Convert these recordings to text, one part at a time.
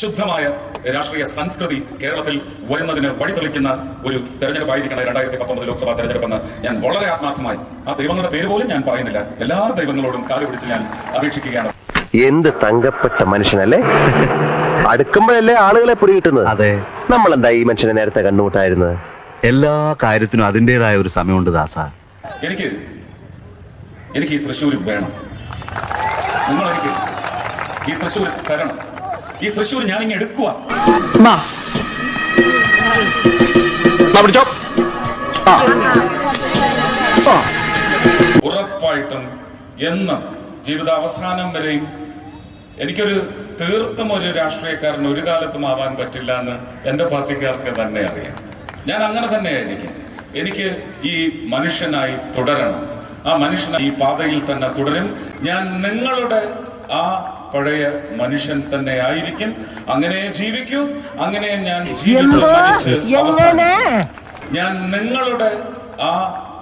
ശുദ്ധമായ രാഷ്ട്രീയ സംസ്കൃതി കേരളത്തിൽ വരുന്നതിന് വഴിതെളിക്കുന്ന ഒരു തെരഞ്ഞെടുപ്പായിരിക്കണം 2019 ലോക്സഭാ തെരഞ്ഞെടുപ്പെന്ന് ഞാൻ വളരെ ആത്മാർത്ഥമായി ആ ദൈവങ്ങളുടെ പേര് പോലും ഞാൻ പറയുന്നില്ല, എല്ലാ ദൈവങ്ങളോടും കാലുപിടിച്ച് ഞാൻ അപേക്ഷിക്കുകയാണ്. എന്ത് തങ്കപ്പെട്ട മനുഷ്യനല്ലേ. അടുക്കുമ്പോഴല്ലേ ആളുകളെ പിടികിട്ടുന്നത്. അതെ, നമ്മളെന്താ ഈ മനുഷ്യനെ നേരത്തെ കണ്ടുമുട്ടായിരുന്നത്? എല്ലാ കാര്യത്തിനും അതിൻ്റെതായ ഒരു സമയമുണ്ട് ദാസ. എനിക്ക് ഈ തൃശ്ശൂർ വേണം. നിങ്ങളെനിക്ക് ഈ തൃശ്ശൂർ തരണം. ഈ തൃശ്ശൂർ ഞാനിങ്ങ് എടുക്കുക. ഉറപ്പായിട്ടും എന്നും ജീവിതാവസാനം വരെയും എനിക്കൊരു തീർത്തും ഒരു രാഷ്ട്രീയക്കാരൻ ഒരു കാലത്തും ആവാൻ പറ്റില്ല എന്ന് എന്റെ പാർട്ടിക്കാർക്ക് തന്നെ അറിയാം. ഞാൻ അങ്ങനെ തന്നെയായിരിക്കും. എനിക്ക് ഈ മനുഷ്യനായി തുടരണം. ആ മനുഷ്യനായി ഈ പാതയിൽ തന്നെ തുടരും. ഞാൻ നിങ്ങളുടെ ആ പഴയ മനുഷ്യൻ തന്നെ ആയിരിക്കും. അങ്ങനെ ജീവിക്കൂ. അങ്ങനെ ഞാൻ ജീവിച്ച് മരിച്ച് ഞാൻ നിങ്ങളുടെ ആ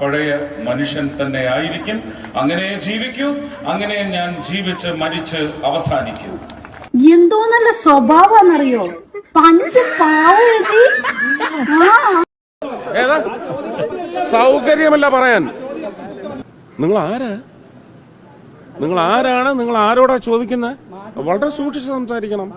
പഴയ മനുഷ്യൻ തന്നെ ആയിരിക്കും. അങ്ങനെ ജീവിക്കൂ. അങ്ങനെ ഞാൻ ജീവിച്ച് മരിച്ച് അവസാനിക്കൂ. എന്തോ നല്ല സ്വഭാവമാണെന്നറിയോ? പഞ്ച് പാവജി. ഏതാ സൗകര്യമല്ല പറയാൻ. നിങ്ങൾ ആരാണ്? നിങ്ങൾ ആരോടാ ചോദിക്കുന്നത്? വളരെ സൂക്ഷിച്ച് സംസാരിക്കണം.